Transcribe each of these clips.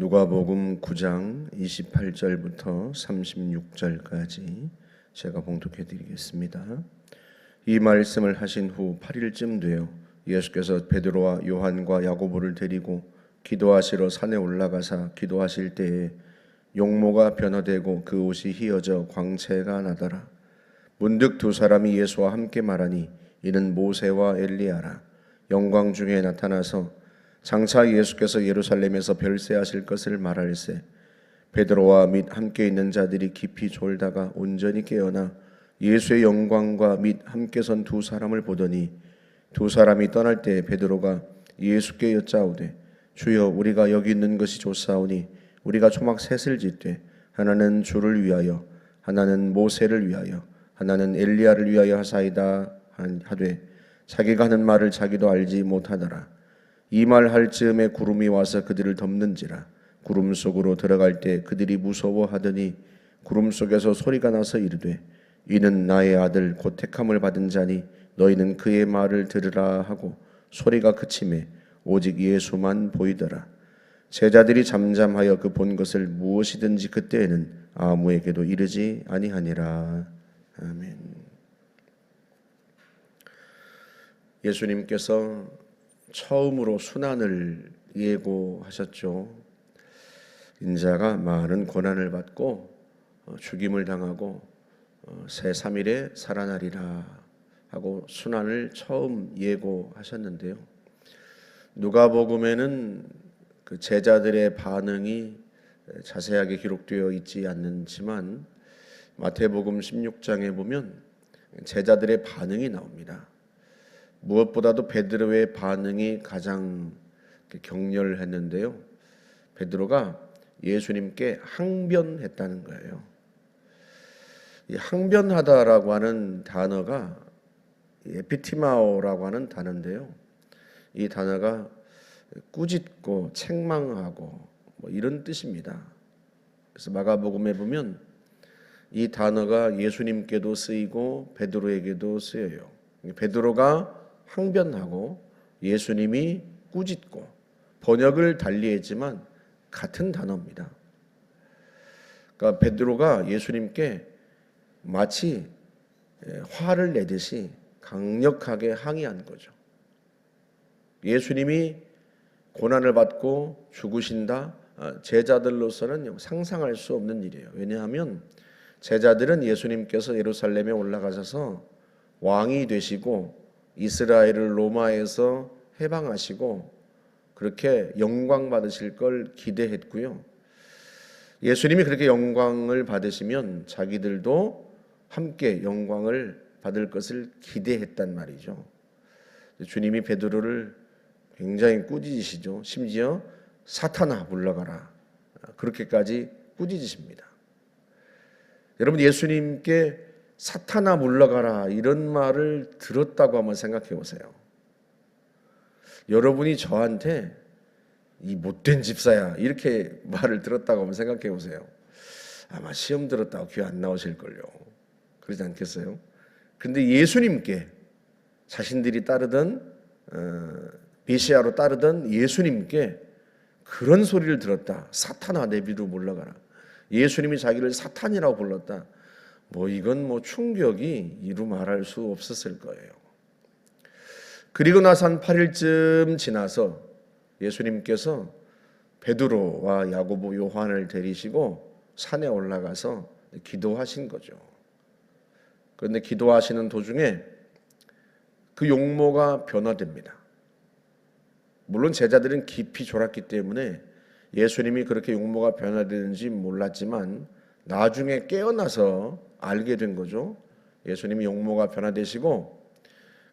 누가복음 9장 28절부터 36절까지 제가 봉독해 드리겠습니다. 이 말씀을 하신 후 8일쯤 되어 예수께서 베드로와 요한과 야고보를 데리고 기도하시러 산에 올라가사 기도하실 때에 용모가 변화되고 그 옷이 휘어져 광채가 나더라. 문득 두 사람이 예수와 함께 말하니 이는 모세와 엘리야라. 영광 중에 나타나서 장차 예수께서 예루살렘에서 별세하실 것을 말할세. 베드로와 및 함께 있는 자들이 깊이 졸다가 온전히 깨어나 예수의 영광과 및 함께 선 두 사람을 보더니 두 사람이 떠날 때 베드로가 예수께 여짜오되 주여 우리가 여기 있는 것이 좋사오니 우리가 초막 셋을 짓되 하나는 주를 위하여 하나는 모세를 위하여 하나는 엘리야를 위하여 하사이다 하되 자기가 하는 말을 자기도 알지 못하더라. 이 말 할 즈음에 구름이 와서 그들을 덮는지라. 구름 속으로 들어갈 때 그들이 무서워하더니 구름 속에서 소리가 나서 이르되 이는 나의 아들 곧 택함을 받은 자니 너희는 그의 말을 들으라 하고 소리가 그치매 오직 예수만 보이더라. 제자들이 잠잠하여 그 본 것을 무엇이든지 그때에는 아무에게도 이르지 아니하니라. 아멘. 예수님께서 처음으로 순환을 예고하셨죠. 인자가 많은 고난을 받고 죽임을 당하고 새 3일에 살아나리라 하고 순환을 처음 예고하셨는데요. 누가복음에는 그 제자들의 반응이 자세하게 기록되어 있지 않지만 마태복음 16장에 보면 제자들의 반응이 나옵니다. 무엇보다도 베드로의 반응이 가장 격렬했는데요. 베드로가 예수님께 항변했다는 거예요. 이 항변하다라고 하는 단어가 에피티마오라고 하는 단어인데요. 이 단어가 꾸짖고 책망하고 이런 뜻입니다. 그래서 마가복음에 보면 이 단어가 예수님께도 쓰이고 베드로에게도 쓰여요. 베드로가 항변하고 예수님이 꾸짖고 번역을 달리했지만 같은 단어입니다. 그러니까 베드로가 예수님께 마치 화를 내듯이 강력하게 항의한 거죠. 예수님이 고난을 받고 죽으신다? 제자들로서는 상상할 수 없는 일이에요. 왜냐하면 제자들은 예수님께서 예루살렘에 올라가셔서 왕이 되시고 이스라엘을 로마에서 해방하시고 그렇게 영광 받으실 걸 기대했고요. 예수님이 그렇게 영광을 받으시면 자기들도 함께 영광을 받을 것을 기대했단 말이죠. 주님이 베드로를 굉장히 꾸짖으시죠. 심지어 사탄아 물러가라. 그렇게까지 꾸짖으십니다. 여러분 예수님께 사탄아 물러가라 이런 말을 들었다고 한번 생각해 보세요. 여러분이 저한테 이 못된 집사야 이렇게 말을 들었다고 한번 생각해 보세요. 아마 시험 들었다고 귀 안 나오실걸요. 그러지 않겠어요? 근데 예수님께 자신들이 따르던 메시아로 따르던 예수님께 그런 소리를 들었다. 사탄아 내 뒤로 물러가라. 예수님이 자기를 사탄이라고 불렀다. 이건 충격이 이루 말할 수 없었을 거예요. 그리고 나서 한 8일쯤 지나서 예수님께서 베드로와 야고보, 요한을 데리시고 산에 올라가서 기도하신 거죠. 그런데 기도하시는 도중에 그 용모가 변화됩니다. 물론 제자들은 깊이 졸았기 때문에 예수님이 그렇게 용모가 변화되는지 몰랐지만 나중에 깨어나서 알게 된 거죠. 예수님이 용모가 변화되시고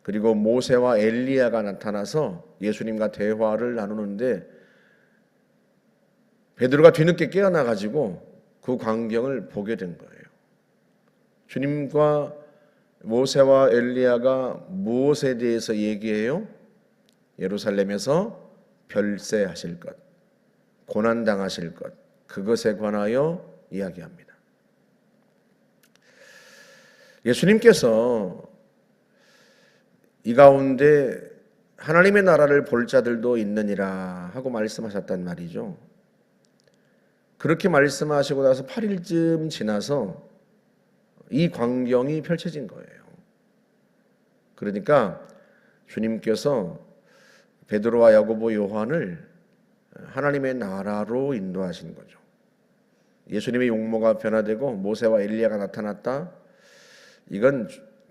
그리고 모세와 엘리야가 나타나서 예수님과 대화를 나누는데 베드로가 뒤늦게 깨어나 가지고 그 광경을 보게 된 거예요. 주님과 모세와 엘리야가 무엇에 대해서 얘기해요? 예루살렘에서 별세하실 것, 고난당하실 것, 그것에 관하여 이야기합니다. 예수님께서 이 가운데 하나님의 나라를 볼 자들도 있느니라 하고 말씀하셨단 말이죠. 그렇게 말씀하시고 나서 8일쯤 지나서 이 광경이 펼쳐진 거예요. 그러니까 주님께서 베드로와 야고보, 요한을 하나님의 나라로 인도하신 거죠. 예수님의 용모가 변화되고 모세와 엘리야가 나타났다. 이건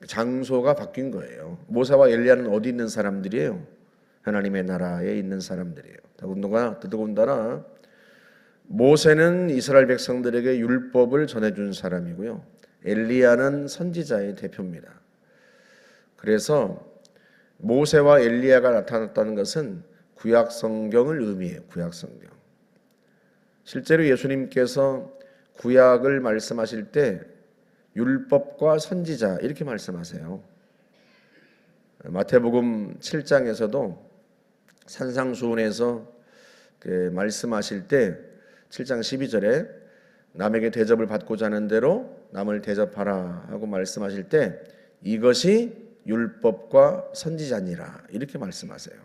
장소가 바뀐 거예요. 모세와 엘리야는 어디 있는 사람들이에요? 하나님의 나라에 있는 사람들이에요. 더군다나 모세는 이스라엘 백성들에게 율법을 전해준 사람이고요. 엘리야는 선지자의 대표입니다. 그래서 모세와 엘리야가 나타났다는 것은 구약 성경을 의미해요. 구약 성경. 실제로 예수님께서 구약을 말씀하실 때 율법과 선지자 이렇게 말씀하세요. 마태복음 7장에서도 산상수훈에서 말씀하실 때 7장 12절에 남에게 대접을 받고자 하는 대로 남을 대접하라 하고 말씀하실 때 이것이 율법과 선지자니라 이렇게 말씀하세요.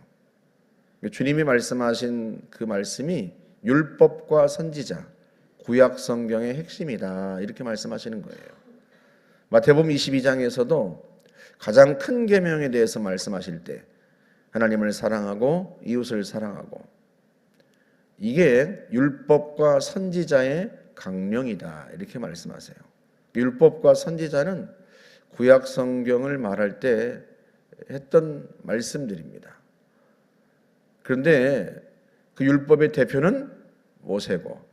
주님이 말씀하신 그 말씀이 율법과 선지자, 구약 성경의 핵심이다 이렇게 말씀하시는 거예요. 마태복음 22장에서도 가장 큰 계명에 대해서 말씀하실 때 하나님을 사랑하고 이웃을 사랑하고 이게 율법과 선지자의 강령이다 이렇게 말씀하세요. 율법과 선지자는 구약 성경을 말할 때 했던 말씀들입니다. 그런데 그 율법의 대표는 모세고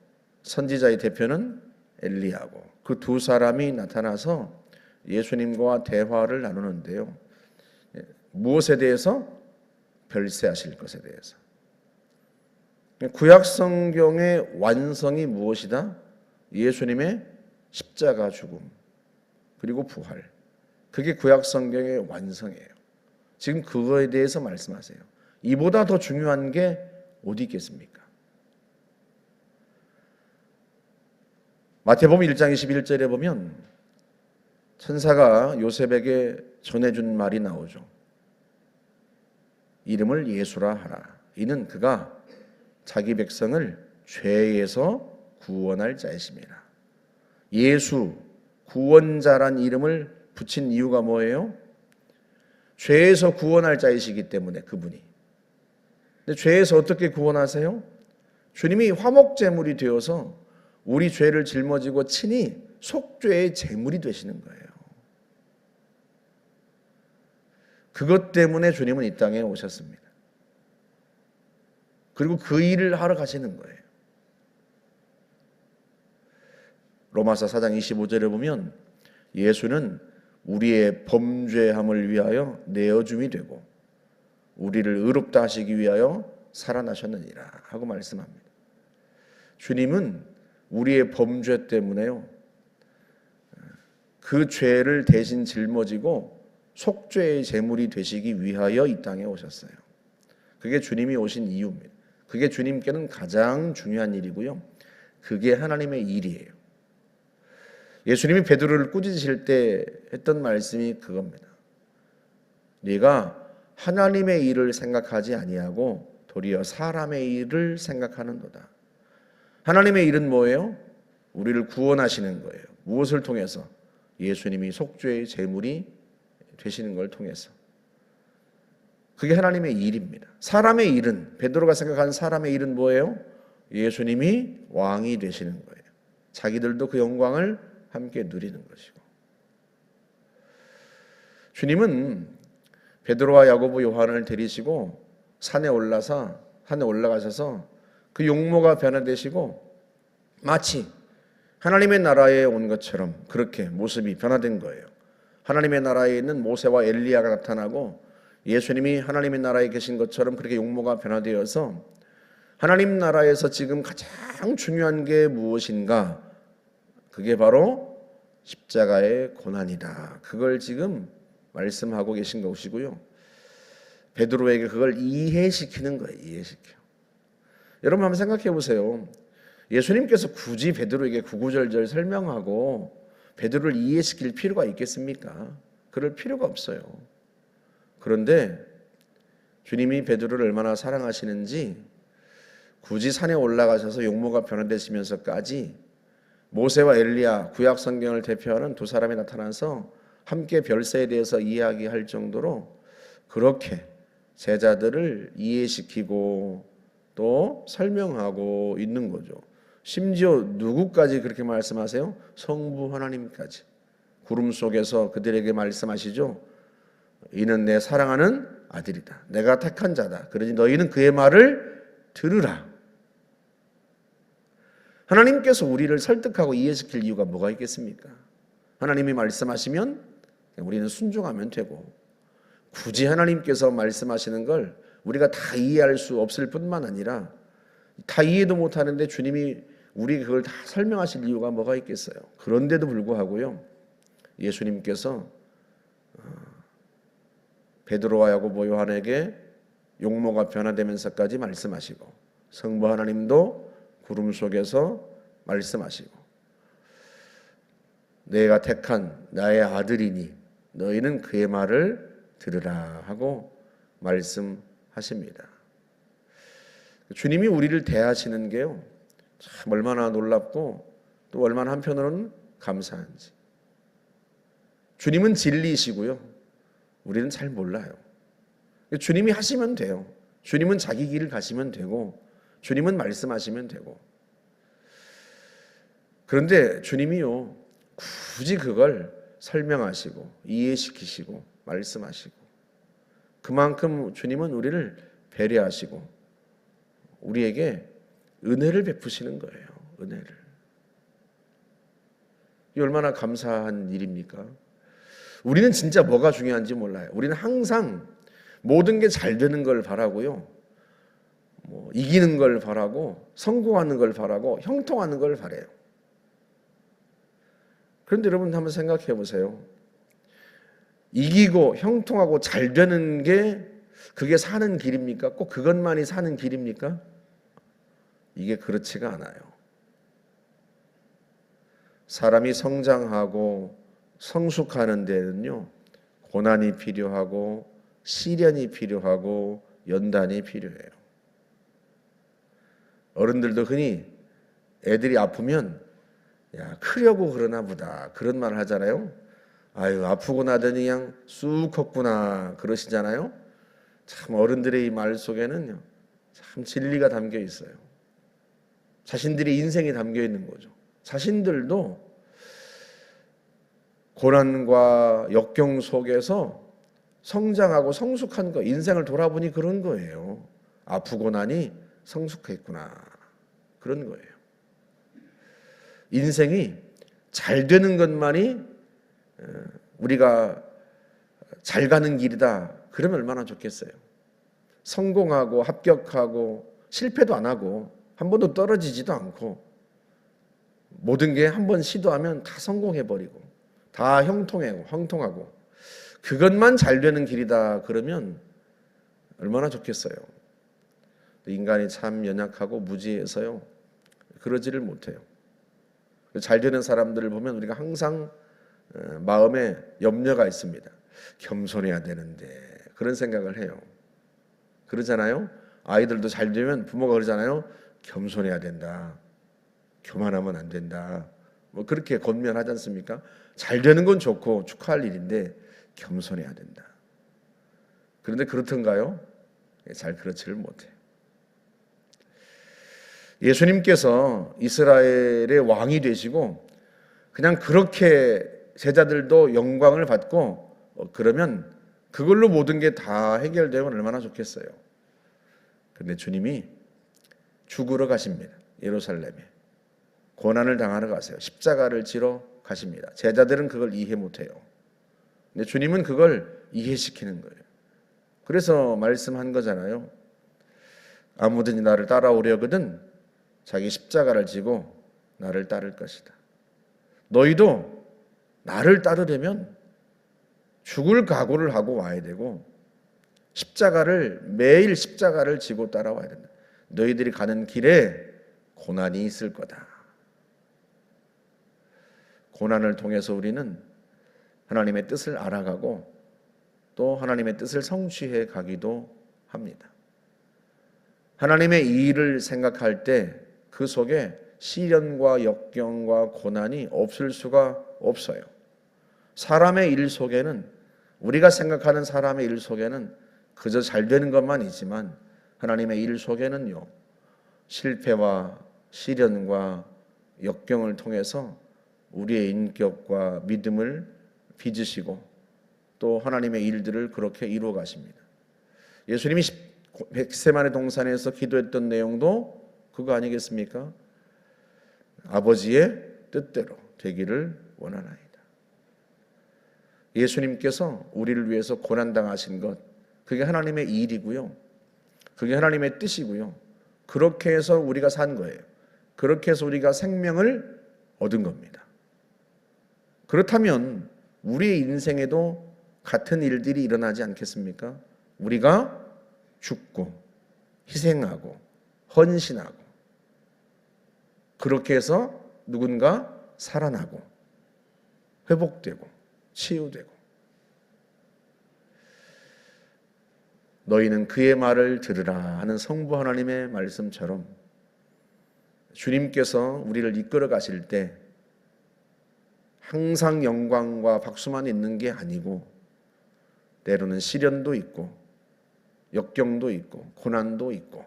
선지자의 대표는 엘리야고 그 두 사람이 나타나서 예수님과 대화를 나누는데요. 무엇에 대해서? 별세하실 것에 대해서. 구약 성경의 완성이 무엇이다? 예수님의 십자가 죽음 그리고 부활. 그게 구약 성경의 완성이에요. 지금 그거에 대해서 말씀하세요. 이보다 더 중요한 게 어디 있겠습니까? 마태복음 1장 21절에 보면 천사가 요셉에게 전해준 말이 나오죠. 이름을 예수라 하라. 이는 그가 자기 백성을 죄에서 구원할 자이심이라. 예수, 구원자란 이름을 붙인 이유가 뭐예요? 죄에서 구원할 자이시기 때문에 그분이. 근데 죄에서 어떻게 구원하세요? 주님이 화목제물이 되어서 우리 죄를 짊어지고 친히 속죄의 제물이 되시는 거예요. 그것 때문에 주님은 이 땅에 오셨습니다. 그리고 그 일을 하러 가시는 거예요. 로마서 4장 25절에 보면 예수는 우리의 범죄함을 위하여 내어줌이 되고 우리를 의롭다 하시기 위하여 살아나셨느니라 하고 말씀합니다. 주님은 우리의 범죄 때문에요. 그 죄를 대신 짊어지고 속죄의 제물이 되시기 위하여 이 땅에 오셨어요. 그게 주님이 오신 이유입니다. 그게 주님께는 가장 중요한 일이고요. 그게 하나님의 일이에요. 예수님이 베드로를 꾸짖으실 때 했던 말씀이 그겁니다. 네가 하나님의 일을 생각하지 아니하고 도리어 사람의 일을 생각하는도다. 하나님의 일은 뭐예요? 우리를 구원하시는 거예요. 무엇을 통해서? 예수님이 속죄의 제물이 되시는 걸 통해서. 그게 하나님의 일입니다. 사람의 일은, 베드로가 생각하는 사람의 일은 뭐예요? 예수님이 왕이 되시는 거예요. 자기들도 그 영광을 함께 누리는 것이고. 주님은 베드로와 야고보, 요한을 데리시고 산에 올라가셔서 그 용모가 변화되시고 마치 하나님의 나라에 온 것처럼 그렇게 모습이 변화된 거예요. 하나님의 나라에 있는 모세와 엘리야가 나타나고 예수님이 하나님의 나라에 계신 것처럼 그렇게 용모가 변화되어서 하나님 나라에서 지금 가장 중요한 게 무엇인가? 그게 바로 십자가의 고난이다. 그걸 지금 말씀하고 계신 것이고요. 베드로에게 그걸 이해시키는 거예요. 이해시켜. 여러분 한번 생각해 보세요. 예수님께서 굳이 베드로에게 구구절절 설명하고 베드로를 이해시킬 필요가 있겠습니까? 그럴 필요가 없어요. 그런데 주님이 베드로를 얼마나 사랑하시는지 굳이 산에 올라가셔서 용모가 변화되시면서까지 모세와 엘리야, 구약 성경을 대표하는 두 사람이 나타나서 함께 별세에 대해서 이야기할 정도로 그렇게 제자들을 이해시키고 또 설명하고 있는 거죠. 심지어 누구까지 그렇게 말씀하세요? 성부 하나님까지 구름 속에서 그들에게 말씀하시죠. 이는 내 사랑하는 아들이다. 내가 택한 자다. 그러니 너희는 그의 말을 들으라. 하나님께서 우리를 설득하고 이해시킬 이유가 뭐가 있겠습니까? 하나님이 말씀하시면 우리는 순종하면 되고, 굳이 하나님께서 말씀하시는 걸 우리가 다 이해할 수 없을 뿐만 아니라 다 이해도 못하는데 주님이 우리 그걸 다 설명하실 이유가 뭐가 있겠어요? 그런데도 불구하고요, 예수님께서 베드로와 야고보 요한에게 용모가 변화되면서까지 말씀하시고, 성부 하나님도 구름 속에서 말씀하시고, 내가 택한 나의 아들이니 너희는 그의 말을 들으라 하고 말씀하십니다. 주님이 우리를 대하시는 게요, 참 얼마나 놀랍고 또 얼마나 한편으로는 감사한지. 주님은 진리이시고요, 우리는 잘 몰라요. 주님이 하시면 돼요. 주님은 자기 길을 가시면 되고, 주님은 말씀하시면 되고. 그런데 주님이요, 굳이 그걸 설명하시고 이해시키시고 말씀하시고, 그만큼 주님은 우리를 배려하시고 우리에게 은혜를 베푸시는 거예요. 은혜를. 이 얼마나 감사한 일입니까? 우리는 진짜 뭐가 중요한지 몰라요. 우리는 항상 모든 게 잘 되는 걸 바라고요, 이기는 걸 바라고, 성공하는 걸 바라고, 형통하는 걸 바래요. 그런데 여러분 한번 생각해 보세요. 이기고 형통하고 잘 되는 게 그게 사는 길입니까? 꼭 그것만이 사는 길입니까? 이게 그렇지가 않아요. 사람이 성장하고 성숙하는 데는요, 고난이 필요하고 시련이 필요하고 연단이 필요해요. 어른들도 흔히 애들이 아프면 야, 크려고 그러나 보다 그런 말 하잖아요. 아유, 아프고 나더니 그냥 쑥 컸구나 그러시잖아요. 참 어른들의 이 말 속에는 참 진리가 담겨 있어요. 자신들의 인생이 담겨 있는 거죠. 자신들도 고난과 역경 속에서 성장하고 성숙한 거, 인생을 돌아보니 그런 거예요. 아프고 나니 성숙했구나, 그런 거예요. 인생이 잘 되는 것만이 우리가 잘 가는 길이다, 그러면 얼마나 좋겠어요. 성공하고 합격하고 실패도 안 하고 한 번도 떨어지지도 않고 모든 게 한 번 시도하면 다 성공해버리고 다 형통하고 그것만 잘 되는 길이다, 그러면 얼마나 좋겠어요. 인간이 참 연약하고 무지해서요, 그러지를 못해요. 잘 되는 사람들을 보면 우리가 항상 마음에 염려가 있습니다. 겸손해야 되는데, 그런 생각을 해요. 그러잖아요. 아이들도 잘 되면 부모가 그러잖아요. 겸손해야 된다, 교만하면 안 된다, 그렇게 권면하지 않습니까? 잘 되는 건 좋고 축하할 일인데 겸손해야 된다. 그런데 그렇던가요? 잘 그렇지를 못해요. 예수님께서 이스라엘의 왕이 되시고 그냥 그렇게 제자들도 영광을 받고 그러면 그걸로 모든 게 다 해결되면 얼마나 좋겠어요. 그런데 주님이 죽으러 가십니다. 예루살렘에 고난을 당하러 가세요. 십자가를 지러 가십니다. 제자들은 그걸 이해 못해요. 근데 주님은 그걸 이해시키는 거예요. 그래서 말씀한 거잖아요. 아무든지 나를 따라오려거든 자기 십자가를 지고 나를 따를 것이다. 너희도 나를 따르려면 죽을 각오를 하고 와야 되고 매일 십자가를 지고 따라와야 된다. 너희들이 가는 길에 고난이 있을 거다. 고난을 통해서 우리는 하나님의 뜻을 알아가고 또 하나님의 뜻을 성취해 가기도 합니다. 하나님의 일을 생각할 때 그 속에 시련과 역경과 고난이 없을 수가 없어요. 사람의 일 속에는, 우리가 생각하는 사람의 일 속에는 그저 잘 되는 것만 있지만 하나님의 일 속에는요, 실패와 시련과 역경을 통해서 우리의 인격과 믿음을 빚으시고 또 하나님의 일들을 그렇게 이루어 가십니다. 예수님이 겟세마네 동산에서 기도했던 내용도 그거 아니겠습니까? 아버지의 뜻대로 되기를 원하나이다. 예수님께서 우리를 위해서 고난당하신 것, 그게 하나님의 일이고요, 그게 하나님의 뜻이고요, 그렇게 해서 우리가 산 거예요. 그렇게 해서 우리가 생명을 얻은 겁니다. 그렇다면 우리의 인생에도 같은 일들이 일어나지 않겠습니까? 우리가 죽고 희생하고 헌신하고 그렇게 해서 누군가 살아나고 회복되고 치유되고, 너희는 그의 말을 들으라 하는 성부 하나님의 말씀처럼 주님께서 우리를 이끌어 가실 때 항상 영광과 박수만 있는 게 아니고 때로는 시련도 있고 역경도 있고 고난도 있고,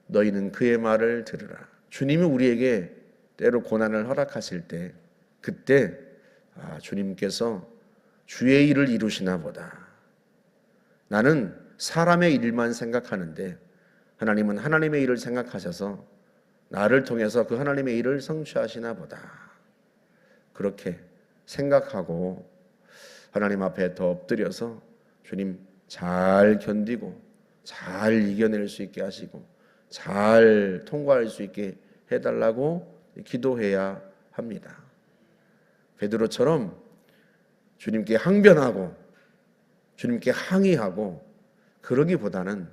너희는 그의 말을 들으라. 주님이 우리에게 때로 고난을 허락하실 때 그때 주님께서 주의 일을 이루시나 보다. 나는 사람의 일만 생각하는데 하나님은 하나님의 일을 생각하셔서 나를 통해서 그 하나님의 일을 성취하시나 보다. 그렇게 생각하고 하나님 앞에 더 엎드려서 주님 잘 견디고 잘 이겨낼 수 있게 하시고 잘 통과할 수 있게 해달라고 기도해야 합니다. 베드로처럼 주님께 항변하고 주님께 항의하고 그러기보다는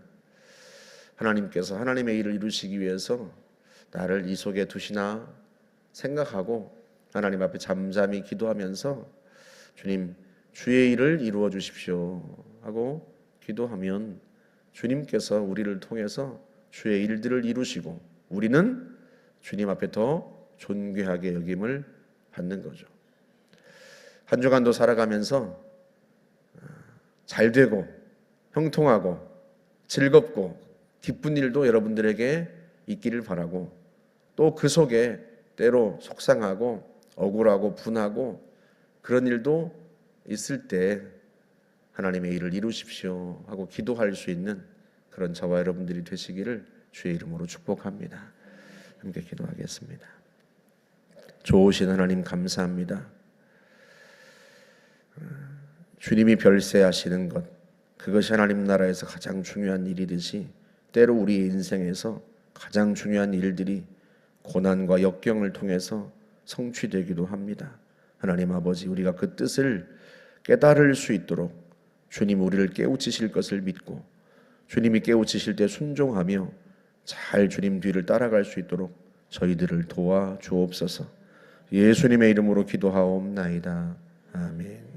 하나님께서 하나님의 일을 이루시기 위해서 나를 이 속에 두시나 생각하고 하나님 앞에 잠잠히 기도하면서 주님 주의 일을 이루어 주십시오 하고 기도하면 주님께서 우리를 통해서 주의 일들을 이루시고 우리는 주님 앞에 더 존귀하게 여김을 받는 거죠. 한 주간도 살아가면서 잘 되고 형통하고 즐겁고 기쁜 일도 여러분들에게 있기를 바라고, 또 그 속에 때로 속상하고 억울하고 분하고 그런 일도 있을 때 하나님의 일을 이루십시오 하고 기도할 수 있는 그런 저와 여러분들이 되시기를 주의 이름으로 축복합니다. 함께 기도하겠습니다. 좋으신 하나님 감사합니다. 주님이 별세하시는 것, 그것이 하나님 나라에서 가장 중요한 일이듯이 때로 우리 인생에서 가장 중요한 일들이 고난과 역경을 통해서 성취되기도 합니다. 하나님 아버지, 우리가 그 뜻을 깨달을 수 있도록 주님 우리를 깨우치실 것을 믿고 주님이 깨우치실 때 순종하며 잘 주님 뒤를 따라갈 수 있도록 저희들을 도와 주옵소서. 예수님의 이름으로 기도하옵나이다. 아멘.